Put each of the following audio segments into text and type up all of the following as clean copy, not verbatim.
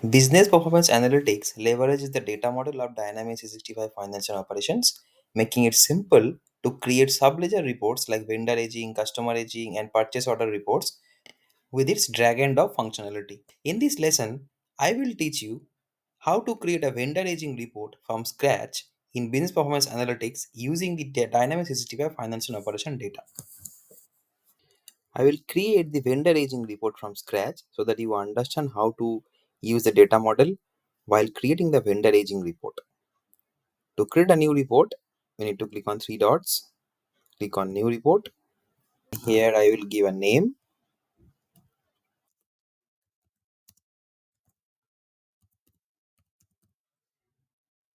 Business performance analytics leverages the data model of Dynamics 365 financial operations, making it simple to create subledger reports like vendor aging, customer aging, and purchase order reports with its drag and drop functionality. In this lesson, I will teach you how to create a vendor aging report from scratch in business performance analytics using the Dynamics 365 financial operation data. I will create the vendor aging report from scratch so that you understand how to use the data model while creating the vendor aging report. To create a new report, we need to click on three dots, click on new report. Here I will give a name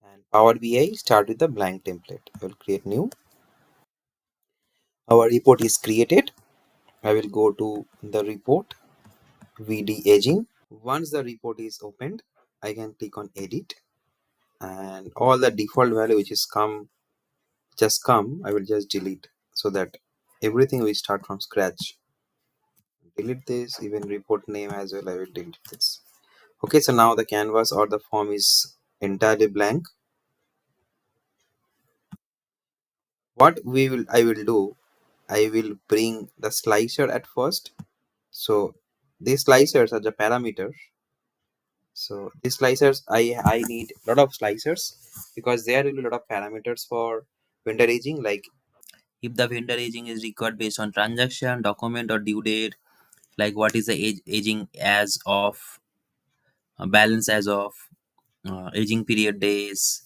and Power BI start with a blank template. I will create new. Our report is created. I will go to the report, VD aging. Once the report is opened, I can click on edit and all the default value which is come, I will just delete so that everything will start from scratch. Delete this, even report name as well, I will delete this. Okay, so now the canvas or the form is entirely blank. What I will do, I will bring the slicer at first. So these slicers are the parameters. So these slicers, I need a lot of slicers because there will be a lot of parameters for vendor aging. Like if the vendor aging is required based on transaction, document, or due date, like what is the aging as of, balance as of, aging period days,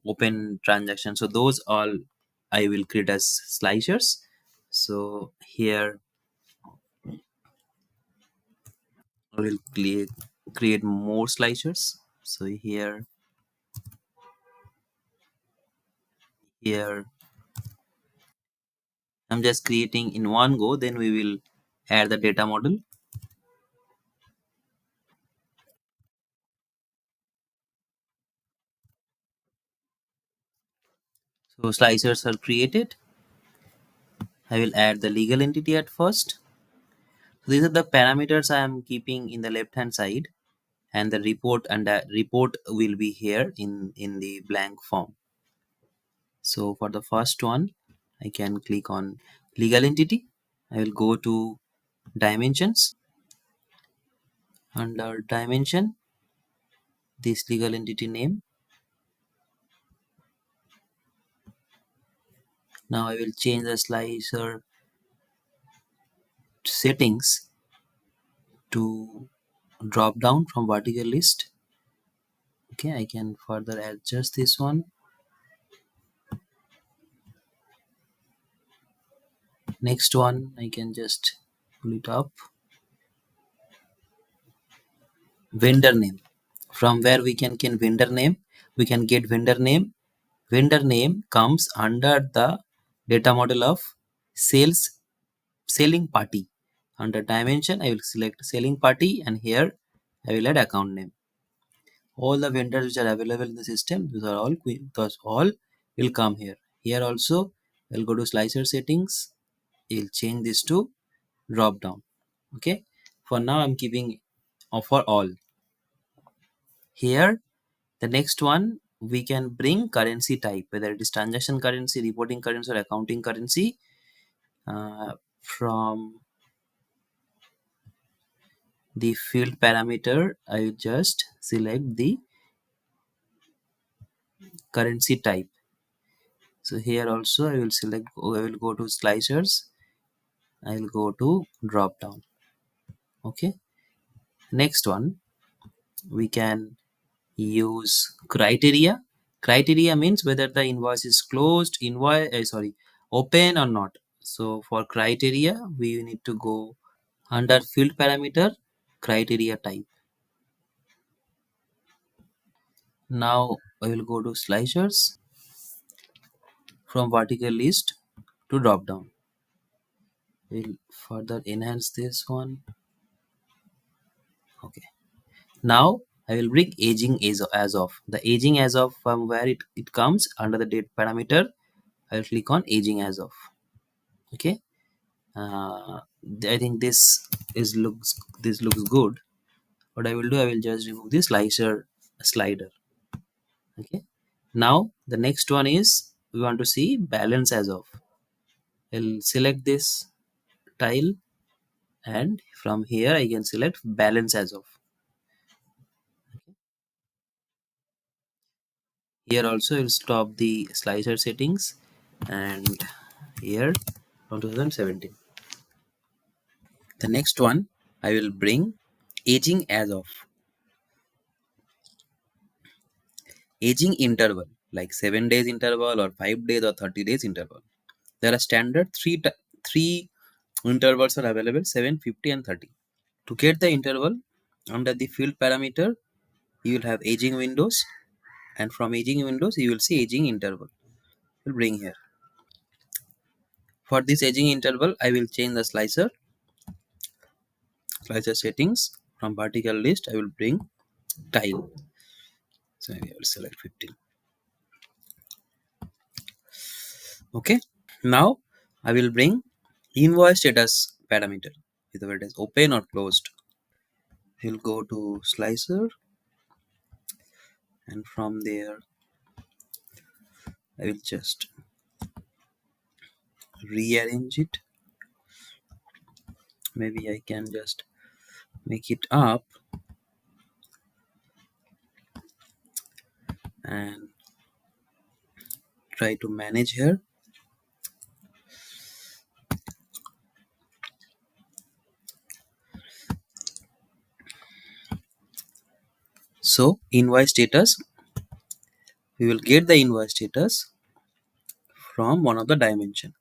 open transaction. So those all I will create as slicers. So here I will create more slicers. So here I'm just creating in one go, then we will add the data model. So slicers are created. I will add the legal entity at first. So these are the parameters I am keeping in the left hand side, and the report and the report will be here in the blank form. So for the first one, I can click on legal entity. I will go to dimensions. Under dimension, this legal entity name. Now I will change the slicer settings to drop down from vertical list. Okay, I can further adjust this one. Next one, I can just pull it up. Vendor name. From where we can get vendor name? We can get vendor name. Vendor name comes under the data model of sales selling party. Under dimension, I will select selling party, and here I will add account name. All the vendors which are available in the system, those all will come here. Here also, I'll go to slicer settings. I'll change this to drop down. Okay. For now, I'm keeping for all. Here, the next one, we can bring currency type, whether it is transaction currency, reporting currency, or accounting currency. From the field parameter, I will just select the currency type. So here also I will go to slicers. I will go to drop down. Okay. Next one, we can use criteria. Criteria means whether the invoice is closed, open or not. So for criteria, we need to go under field parameter, criteria type. Now I will go to slicers from vertical list to drop down. We'll further enhance this one. Okay. Now I will bring aging as of. The aging as of, from where it comes under the date parameter, I will click on aging as of. Okay. I think this looks good. What I will do, I will just remove the slider. Okay. Now the next one is we want to see balance as of. I'll select this tile, and from here I can select balance as of. Here also I'll stop the slicer settings, and here from 2017. The next one I will bring aging as of. Aging interval like 7 days interval or 5 days or 30 days interval. There are standard three intervals are available: 7, 50 and 30. To get the interval, under the field parameter you will have aging windows, and from aging windows you will see aging interval. We'll bring here. For this aging interval I will change the slicer settings. From vertical list I will bring tile, so I will select 15. Okay. Now I will bring invoice status parameter, whether it is open or closed. We'll go to slicer, and from there I will just rearrange it. Maybe I can just make it up and try to manage here. So invoice status, we will get the invoice status from one of the dimension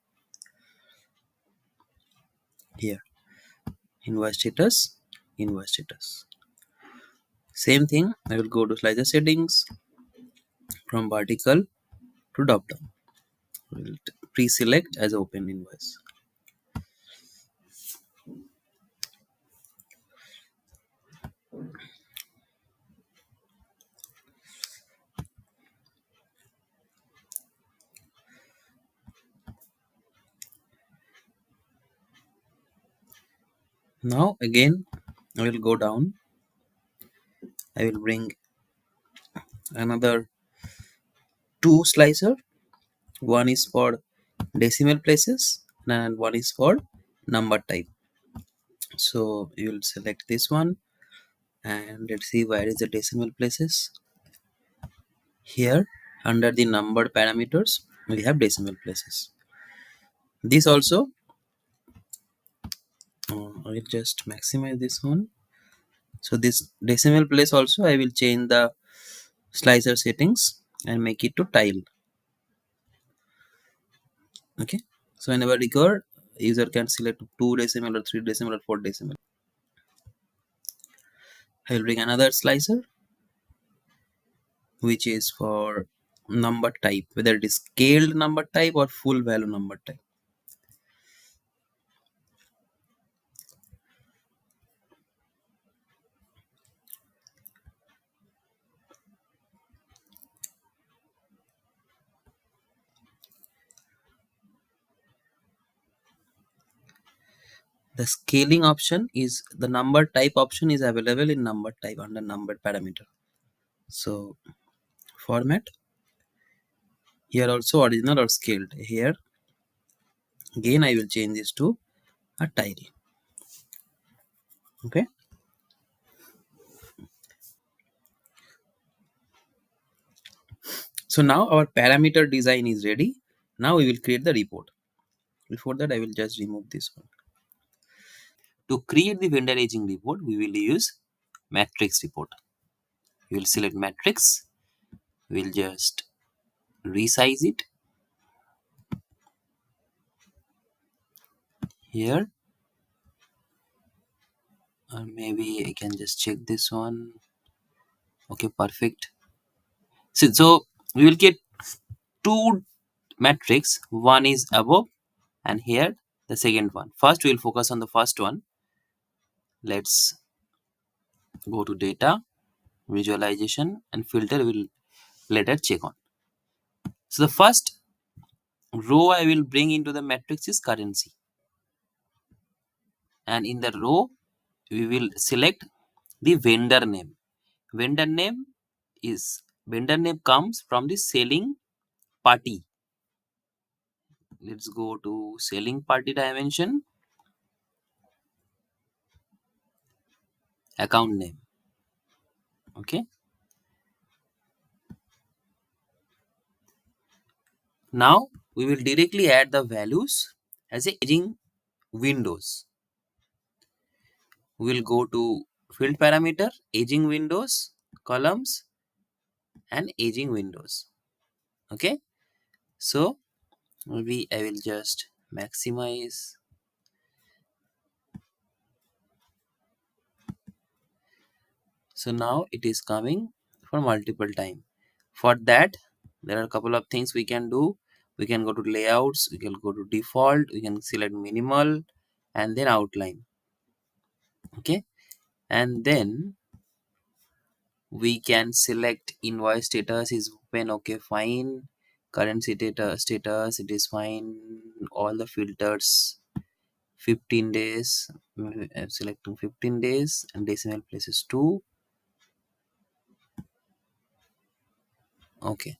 here. Invoice status. Same thing, I will go to slicer settings. From vertical to drop down, we will pre-select as open invoice. Now again I will go down. I will bring another two slicer. One is for decimal places and one is for number type. So you will select this one, and let's see where is the decimal places. Here under the numbered parameters we have decimal places. This also I will just maximize this one. So this decimal place also I will change the slicer settings and make it to tile. Okay. So whenever required, user can select 2 decimal or 3 decimal or 4 decimal. I will bring another slicer which is for number type, whether it is scaled number type or full value number type. The scaling option is the number type option is available in number type under number parameter. So format, here also original or scaled. Here again I will change this to a tile. Okay. So now our parameter design is ready. Now we will create the report. Before that I will just remove this one. To create the vendor aging report, we will use matrix report. We will select matrix. We will just resize it here, or maybe I can just check this one. Okay, perfect. So we will get two matrix. One is above, and here the second one. First, we will focus on the first one. Let's go to data, visualization, and filter. We'll later check on. So the first row I will bring into the matrix is currency, and in the row we will select the vendor name. Vendor name vendor name comes from the selling party. Let's go to selling party dimension, account name. Okay. Now we will directly add the values as a aging windows. We will go to field parameter, aging windows, columns, and aging windows. Okay. So maybe I will just maximize. So now it is coming for multiple time. For that, there are a couple of things we can do. We can go to layouts, we can go to default, we can select minimal and then outline. Okay. And then we can select invoice status is open, okay, fine. Currency data status, it is fine. All the filters 15 days. I'm selecting 15 days and decimal places 2. Okay,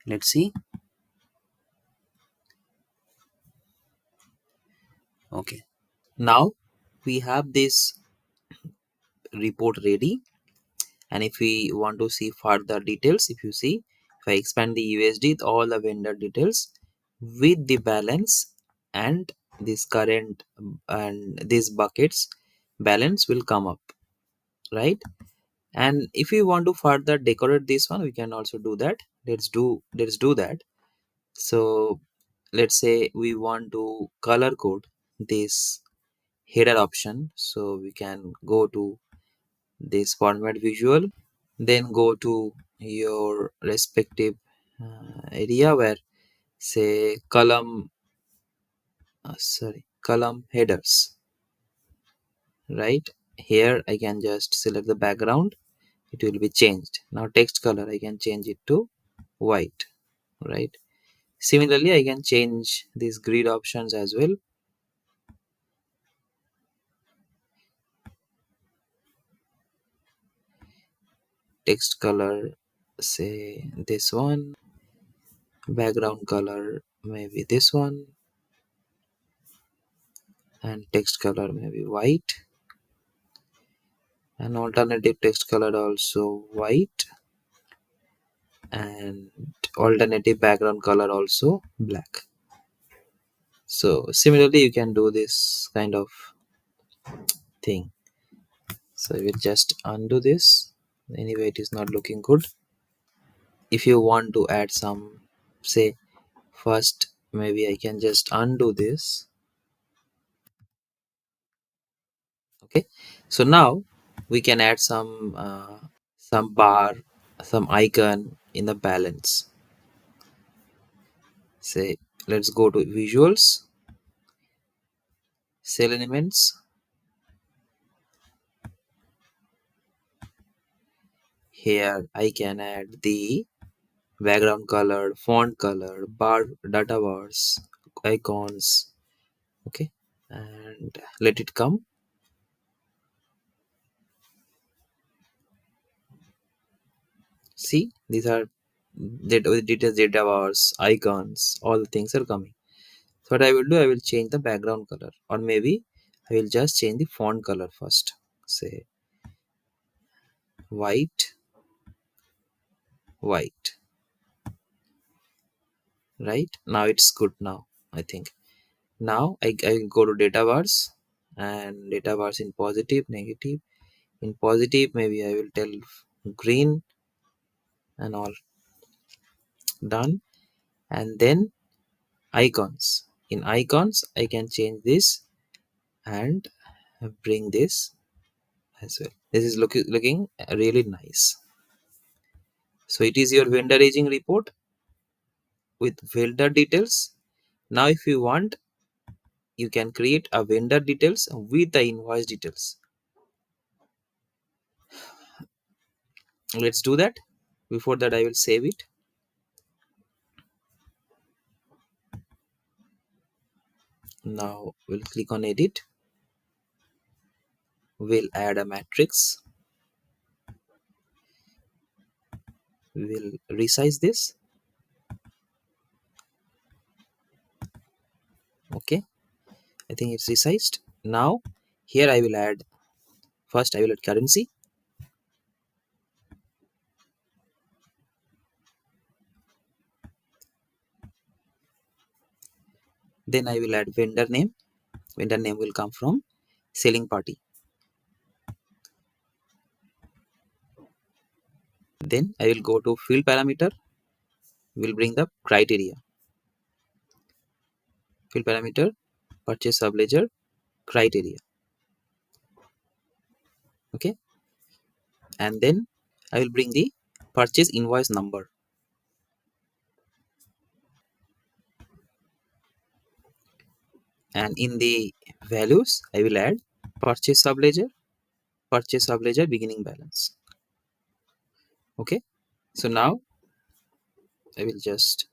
let's see. Okay, now we have this report ready, and if we want to see further details, if you see, if I expand the USD, all the vendor details with the balance and this current and these buckets balance will come up, right? And if we want to further decorate this one, we can also do that. Let's do that. So let's say we want to color code this header option, so we can go to this format visual, then go to your respective area where say column headers, right? Here I can just select the background, it will be changed. Now text color I can change it to white, right? Similarly I can change these grid options as well. Text color, say this one, background color maybe this one, and text color maybe white, and alternative text color also white, and alternative background color also black. So similarly you can do this kind of thing. So I will just undo this. Anyway, it is not looking good. If you want to add some, say, first maybe I can just undo this. Okay. So now we can add some bar, some icon in the balance. Say, let's go to visuals, cell elements. Here I can add the background color, font color, bar, data bars, icons. Okay, and let it come. See, these are details, data bars, icons, all the things are coming. So what I will do, I will change the background color, or maybe I will just change the font color first. Say white, white. Right now it's good. Now I think now I will go to data bars, and data bars in positive, negative. In positive, maybe I will tell green and all, done. And then icons. In icons, I can change this and bring this as well. This is looking really nice. So it is your vendor aging report with vendor details. Now if you want, you can create a vendor details with the invoice details. Let's do that. Before that, I will save it. Now we'll click on edit. We'll add a matrix. We'll resize this. Okay, I think it's resized. Now here I will add, first I will add currency. Then I will add vendor name. Vendor name will come from selling party. Then I will go to field parameter. We'll bring the criteria. Field parameter, purchase subledger, criteria. Okay, and then I will bring the purchase invoice number. And in the values, I will add purchase subledger beginning balance. Okay, so now I will just,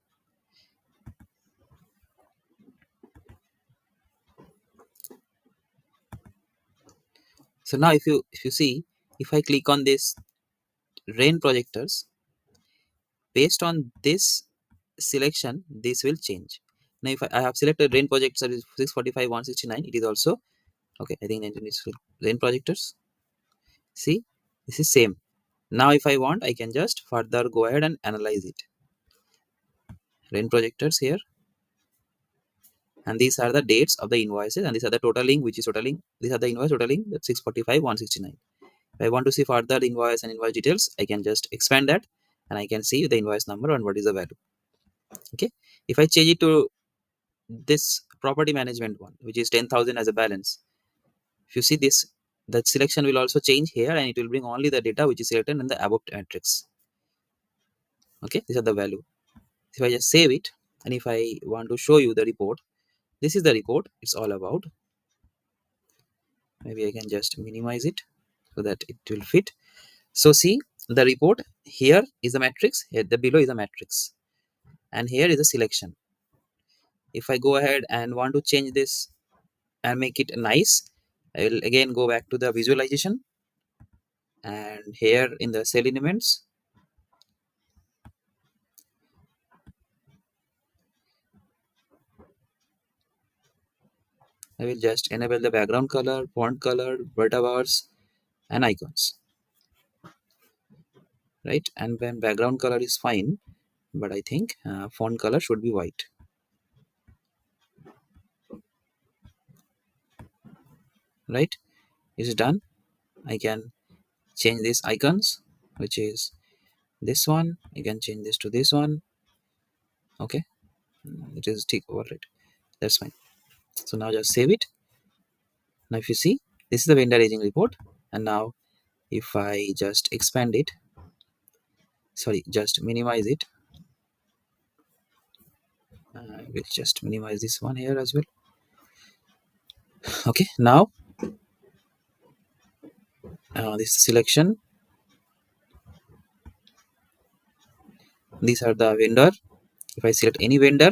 so now if you see, if I click on this rain projectors, based on this selection, this will change. Now if I have selected rain projectors 645 169, it is also okay. I think 19 is rain projectors. See, this is same. Now if I want, I can just further go ahead and analyze it. Rain projectors here, and these are the dates of the invoices, and these are the totaling, which is totaling, these are the invoice totaling, that's 645 169. If I want to see further invoice and invoice details, I can just expand that, and I can see the invoice number and what is the value. Okay, if I change it to this property management one, which is 10,000 as a balance, if you see this, the selection will also change here, and it will bring only the data which is selected in the above matrix. Okay, these are the value. If I just save it, and if I want to show you the report, this is the report it's all about. Maybe I can just minimize it so that it will fit. So see, the report here is a matrix, here the below is a matrix, and here is a selection. If I go ahead and want to change this and make it nice, I will again go back to the visualization, and here in the cell elements, I will just enable the background color, font color, beta bars, and icons. Right, and when background color is fine, but I think font color should be white. Right, it's done. I can change these icons, which is this one. You can change this to this one. Okay, it is tick over it. That's fine. So now just save it. Now if you see, this is the vendor aging report, and now if I just expand it, sorry, just minimize it. We'll just minimize this one here as well. Okay, now this selection, these are the vendor. If I select any vendor,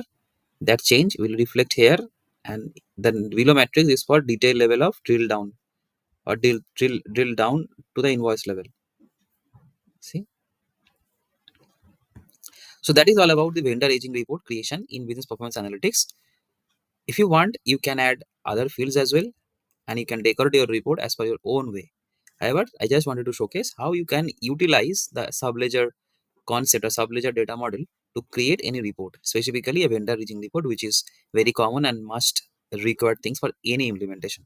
that change will reflect here, and the below matrix is for detail level of drill down, or drill down to the invoice level. See, so that is all about the vendor aging report creation in business performance analytics. If you want, you can add other fields as well, and you can decorate your report as per your own way. However, I just wanted to showcase how you can utilize the subledger concept or subledger data model to create any report, specifically a vendor aging report, which is very common and must required things for any implementation.